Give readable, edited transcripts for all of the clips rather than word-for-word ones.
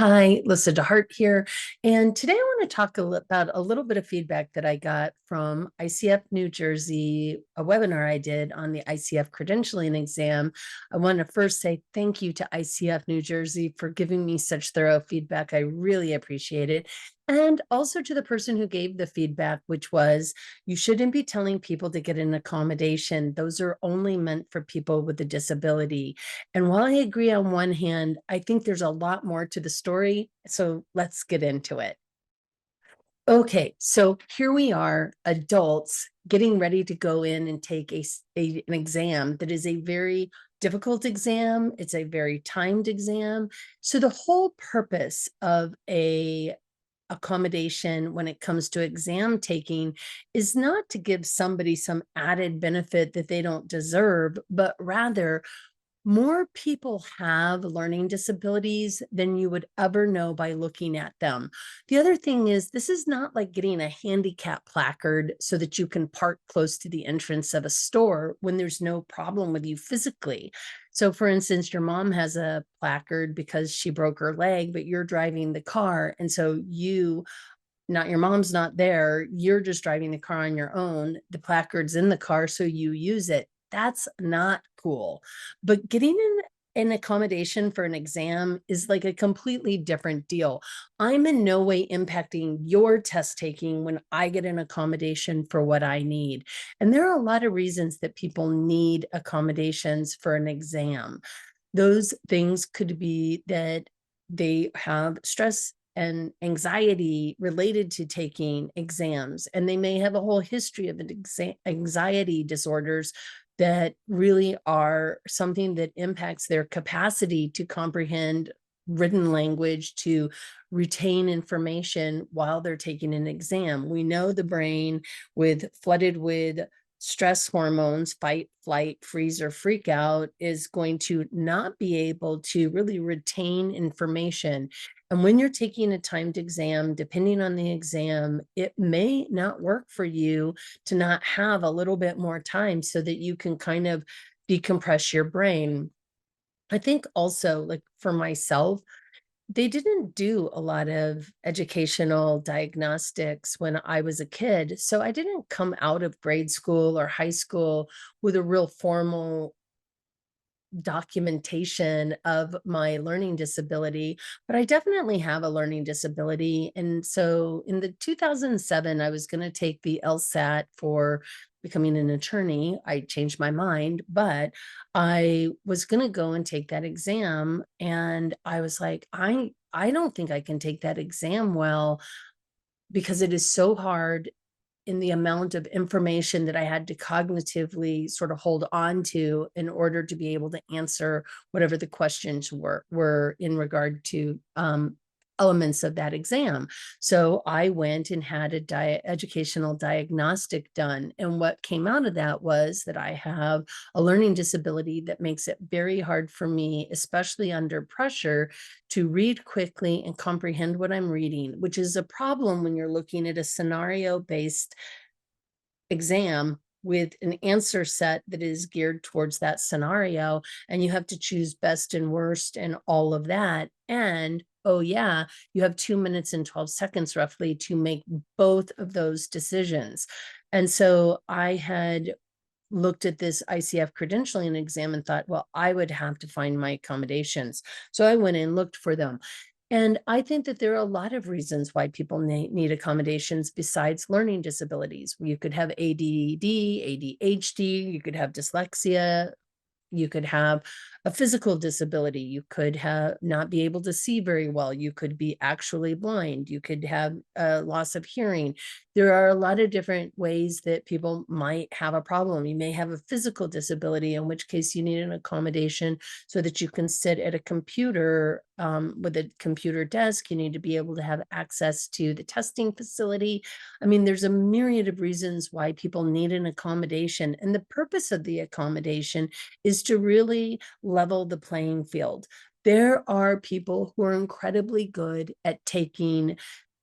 Hi, Lyssa deHart here. And today I want to talk about a little bit of feedback that I got from ICF New Jersey, a webinar I did on the ICF Credentialing exam. I want to first say thank you to ICF New Jersey for giving me such thorough feedback. I really appreciate it. And also to the person who gave the feedback, which was, you shouldn't be telling people to get an accommodation. Those are only meant for people with a disability. And while I agree on one hand, I think there's a lot more to the story. So let's get into it. Okay, so here we are, adults getting ready to go in and take an exam that is a very difficult exam. It's a very timed exam. So the whole purpose of a accommodation when it comes to exam taking is not to give somebody some added benefit that they don't deserve, but rather more people have learning disabilities than you would ever know by looking at them. The other thing is, this is not like getting a handicap placard so that you can park close to the entrance of a store when there's no problem with you physically. So for instance, your mom has a placard because she broke her leg, but you're driving the car. And so your mom's not there, you're just driving the car on your own. The placard's in the car, so you use it. That's not cool. But getting an accommodation for an exam is like a completely different deal. I'm in no way impacting your test taking when I get an accommodation for what I need. And there are a lot of reasons that people need accommodations for an exam. Those things could be that they have stress and anxiety related to taking exams, and they may have a whole history of anxiety disorders that really are something that impacts their capacity to comprehend written language, to retain information while they're taking an exam. We know the brain flooded with stress hormones, fight, flight, freeze, or freak out, is going to not be able to really retain information. And when you're taking a timed exam, depending on the exam, it may not work for you to not have a little bit more time so that you can kind of decompress your brain. I think also, like for myself, they didn't do a lot of educational diagnostics when I was a kid. So I didn't come out of grade school or high school with a real formal documentation of my learning disability, but I definitely have a learning disability. And so in the 2007, I was going to take the LSAT for becoming an attorney. I changed my mind, but I was going to go and take that exam. And I was like, I don't think I can take that exam well because it is so hard in the amount of information that I had to cognitively sort of hold on to in order to be able to answer whatever the questions were in regard to elements of that exam. So I went and had a educational diagnostic done. And what came out of that was that I have a learning disability that makes it very hard for me, especially under pressure, to read quickly and comprehend what I'm reading, which is a problem when you're looking at a scenario-based exam with an answer set that is geared towards that scenario, and you have to choose best and worst and all of that. And oh yeah, you have 2 minutes and 12 seconds roughly to make both of those decisions. And so I had looked at this ICF credentialing exam and thought, well, I would have to find my accommodations. So I went and looked for them. And I think that there are a lot of reasons why people need accommodations besides learning disabilities. You could have ADD, ADHD, you could have dyslexia, you could have a physical disability, you could have not be able to see very well, you could be actually blind, you could have a loss of hearing. There are a lot of different ways that people might have a problem. You may have a physical disability, in which case you need an accommodation so that you can sit at a computer with a computer desk. You need to be able to have access to the testing facility. I mean, there's a myriad of reasons why people need an accommodation. And the purpose of the accommodation is to really level the playing field. There are people who are incredibly good at taking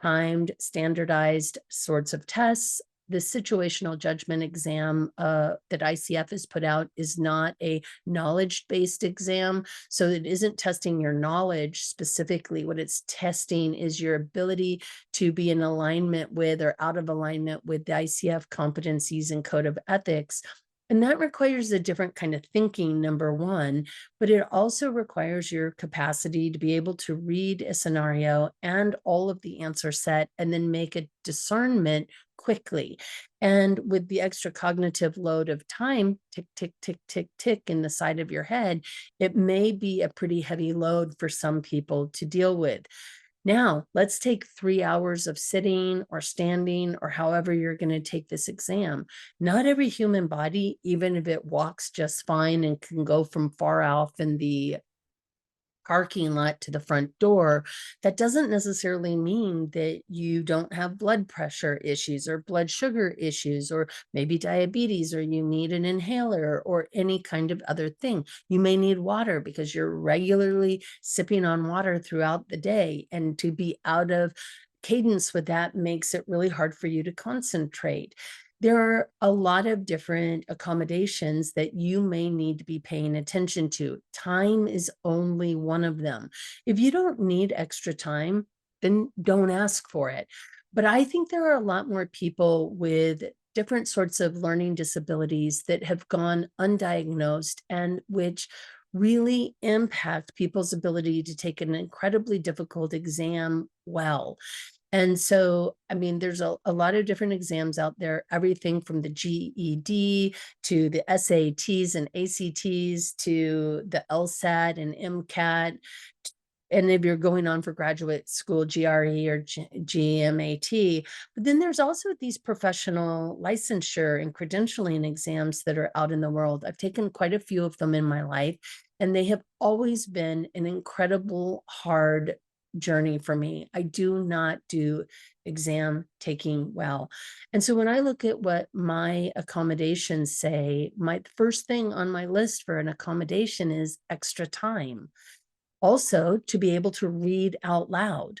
timed, standardized sorts of tests, the situational judgment exam that ICF has put out is not a knowledge-based exam. So it isn't testing your knowledge specifically. What it's testing is your ability to be in alignment with or out of alignment with the ICF competencies and code of ethics. And that requires a different kind of thinking, number one, but it also requires your capacity to be able to read a scenario and all of the answer set and then make a discernment quickly. And with the extra cognitive load of time, tick, tick, tick, tick, tick in the side of your head, it may be a pretty heavy load for some people to deal with. Now, let's take 3 hours of sitting or standing or however you're going to take this exam. Not every human body, even if it walks just fine and can go from far off in the parking lot to the front door, that doesn't necessarily mean that you don't have blood pressure issues or blood sugar issues or maybe diabetes, or you need an inhaler or any kind of other thing. You may need water because you're regularly sipping on water throughout the day, and to be out of cadence with that makes it really hard for you to concentrate. There are a lot of different accommodations that you may need to be paying attention to. Time is only one of them. If you don't need extra time, then don't ask for it. But I think there are a lot more people with different sorts of learning disabilities that have gone undiagnosed and which really impact people's ability to take an incredibly difficult exam well. And so, I mean, there's a lot of different exams out there, everything from the GED to the SATs and ACTs to the LSAT and MCAT. And if you're going on for graduate school, GRE or GMAT. But then there's also these professional licensure and credentialing exams that are out in the world. I've taken quite a few of them in my life, and they have always been an incredible hard journey for me. I do not do exam taking well. And so when I look at what my accommodations say, my first thing on my list for an accommodation is extra time. Also, to be able to read out loud.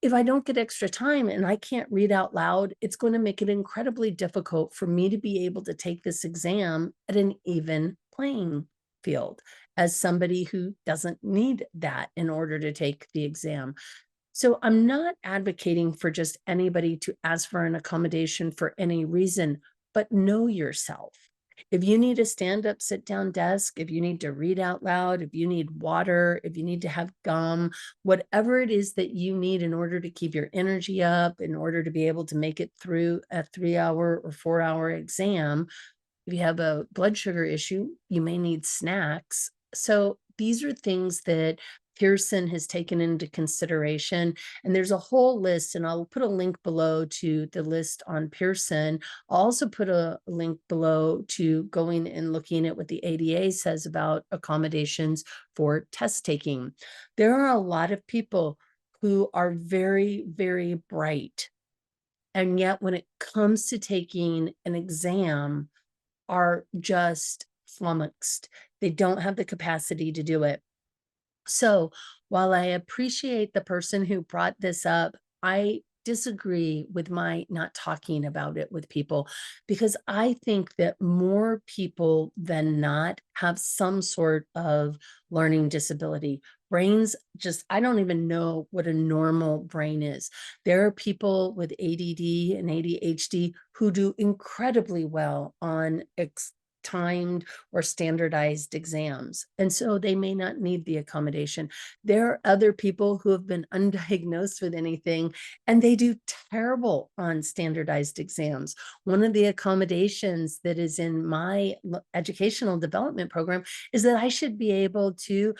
If I don't get extra time and I can't read out loud, it's going to make it incredibly difficult for me to be able to take this exam at an even playing field as somebody who doesn't need that in order to take the exam. So I'm not advocating for just anybody to ask for an accommodation for any reason, but know yourself. If you need a stand-up, sit-down desk, if you need to read out loud, if you need water, if you need to have gum, whatever it is that you need in order to keep your energy up, in order to be able to make it through a 3-hour or 4-hour exam. If you have a blood sugar issue, you may need snacks. So these are things that Pearson has taken into consideration. And there's a whole list, and I'll put a link below to the list on Pearson. I'll also put a link below to going and looking at what the ADA says about accommodations for test taking. There are a lot of people who are very, very bright. And yet when it comes to taking an exam, are just flummoxed. They don't have the capacity to do it. So while I appreciate the person who brought this up, I disagree with my not talking about it with people, because I think that more people than not have some sort of learning disability. Brains just, I don't even know what a normal brain is. There are people with ADD and ADHD who do incredibly well on timed or standardized exams. And so they may not need the accommodation. There are other people who have been undiagnosed with anything and they do terrible on standardized exams. One of the accommodations that is in my educational development program is that I should be able to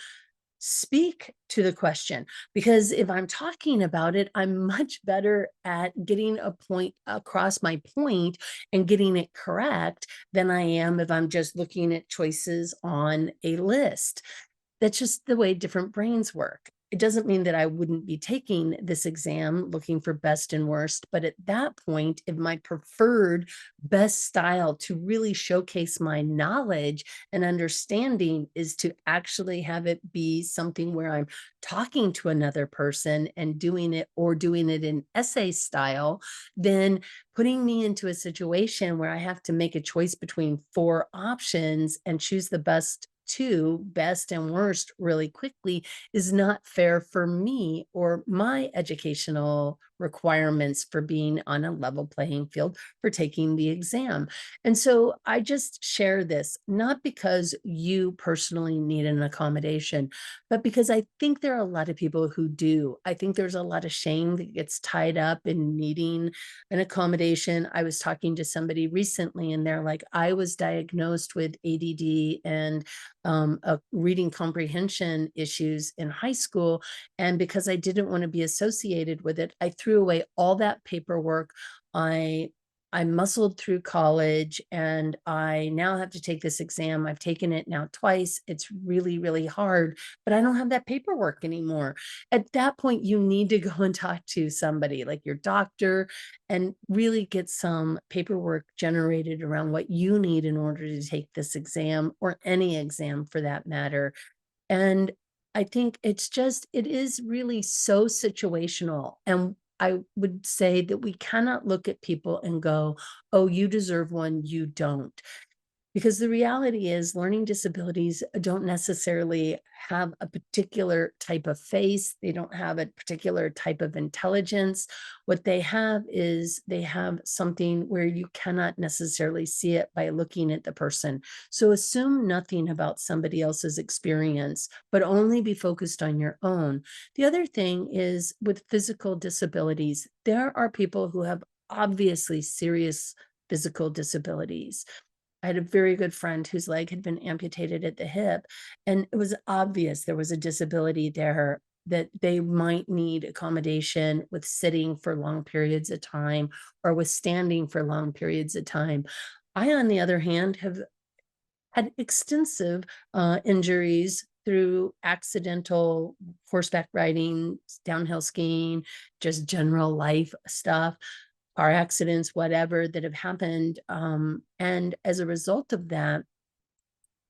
speak to the question, because if I'm talking about it, I'm much better at getting a point across my point and getting it correct than I am if I'm just looking at choices on a list. That's just the way different brains work. It doesn't mean that I wouldn't be taking this exam looking for best and worst, but at that point, if my preferred best style to really showcase my knowledge and understanding is to actually have it be something where I'm talking to another person and doing it, or doing it in essay style, then putting me into a situation where I have to make a choice between 4 options and choose the best and worst really quickly is not fair for me or my educational requirements for being on a level playing field for taking the exam. And so I just share this not because you personally need an accommodation, but because I think there are a lot of people who do. I think there's a lot of shame that gets tied up in needing an accommodation. I was talking to somebody recently and they're like, I was diagnosed with ADD and reading comprehension issues in high school. And because I didn't want to be associated with it, I threw away all that paperwork. I I muscled through college and I now have to take this exam. I've taken it now twice. It's really, really hard, but I don't have that paperwork anymore. At that point, you need to go and talk to somebody like your doctor and really get some paperwork generated around what you need in order to take this exam or any exam for that matter. And I think it is really so situational. And I would say that we cannot look at people and go, oh, you deserve one, you don't. Because the reality is learning disabilities don't necessarily have a particular type of face. They don't have a particular type of intelligence. What they have is they have something where you cannot necessarily see it by looking at the person. So assume nothing about somebody else's experience, but only be focused on your own. The other thing is with physical disabilities, there are people who have obviously serious physical disabilities. I had a very good friend whose leg had been amputated at the hip, and it was obvious there was a disability there that they might need accommodation with sitting for long periods of time or with standing for long periods of time. I, on the other hand, have had extensive injuries through accidental horseback riding, downhill skiing, just general life stuff, car accidents, whatever that have happened. And as a result of that,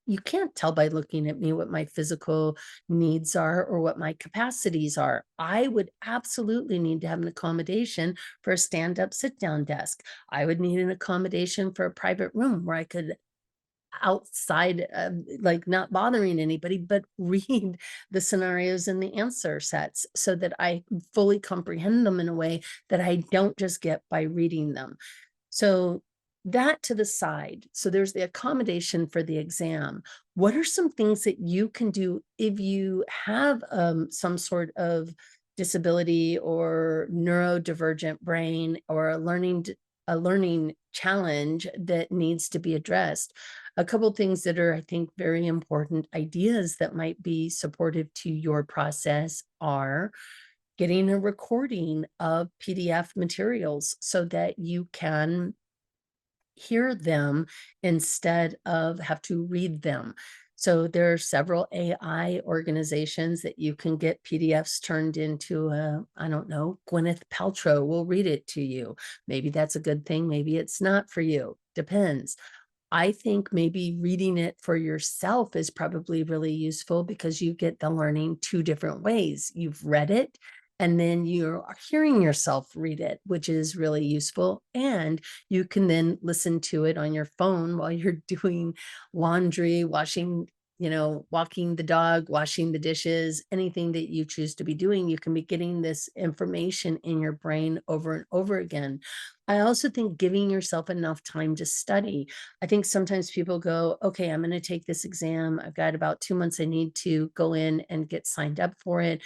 you can't tell by looking at me what my physical needs are or what my capacities are. I would absolutely need to have an accommodation for a stand up, sit down desk. I would need an accommodation for a private room where I could outside, like not bothering anybody, but read the scenarios and the answer sets so that I fully comprehend them in a way that I don't just get by reading them. So that to the side. So there's the accommodation for the exam. What are some things that you can do if you have some sort of disability or neurodivergent brain or a learning challenge that needs to be addressed? A couple things that are, I think, very important ideas that might be supportive to your process are getting a recording of PDF materials so that you can hear them instead of have to read them. So there are several AI organizations that you can get PDFs turned into I don't know, Gwyneth Paltrow will read it to you. Maybe that's a good thing. Maybe it's not for you. Depends. I think maybe reading it for yourself is probably really useful because you get the learning two different ways. You've read it and then you're hearing yourself read it, which is really useful. And you can then listen to it on your phone while you're doing laundry, washing, walking the dog, washing the dishes, anything that you choose to be doing. You can be getting this information in your brain over and over again. I also think giving yourself enough time to study. I think sometimes people go, okay, I'm going to take this exam. I've got about 2 months I need to go in and get signed up for it.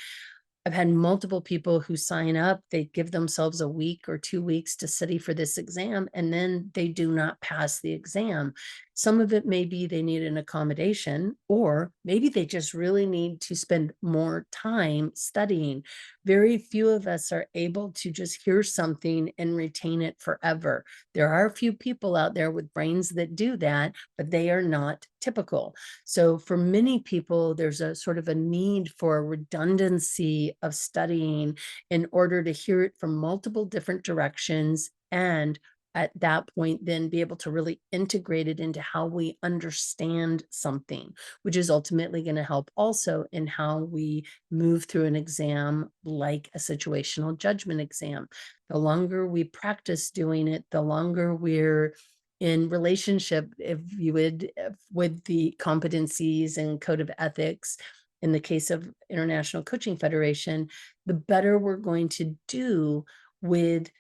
I've had multiple people who sign up, they give themselves a week or 2 weeks to study for this exam, and then they do not pass the exam. Some of it may be they need an accommodation, or maybe they just really need to spend more time studying. Very few of us are able to just hear something and retain it forever. There are a few people out there with brains that do that, but they are not typical. So for many people, there's a sort of a need for a redundancy of studying in order to hear it from multiple different directions, and at that point then be able to really integrate it into how we understand something, which is ultimately going to help also in how we move through an exam like a situational judgment exam. The longer we practice doing it, the longer we're in relationship, if you would, with the competencies and code of ethics in the case of International Coaching Federation, the better we're going to do with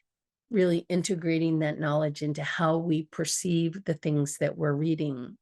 really integrating that knowledge into how we perceive the things that we're reading.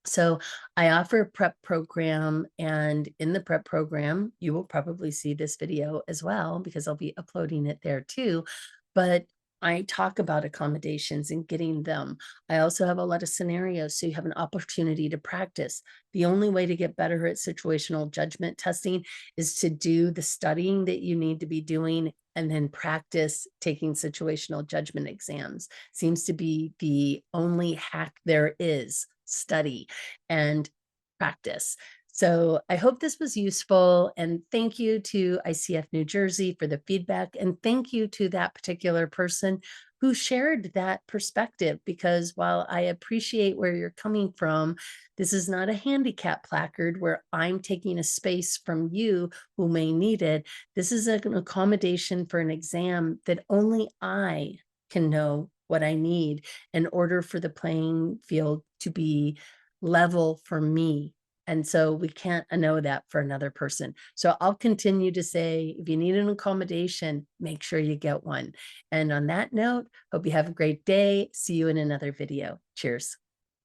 So I offer a prep program, and in the prep program, you will probably see this video as well because I'll be uploading it there too. But I talk about accommodations and getting them. I also have a lot of scenarios, so you have an opportunity to practice. The only way to get better at situational judgment testing is to do the studying that you need to be doing and then practice taking situational judgment exams. Seems to be the only hack there is. Study and practice. So I hope this was useful, and thank you to ICF New Jersey for the feedback, and thank you to that particular person who shared that perspective, because while I appreciate where you're coming from, this is not a handicap placard where I'm taking a space from you who may need it. This is an accommodation for an exam that only I can know what I need in order for the playing field to be level for me. And so we can't know that for another person. So I'll continue to say, if you need an accommodation, make sure you get one. And on that note, hope you have a great day. See you in another video. Cheers.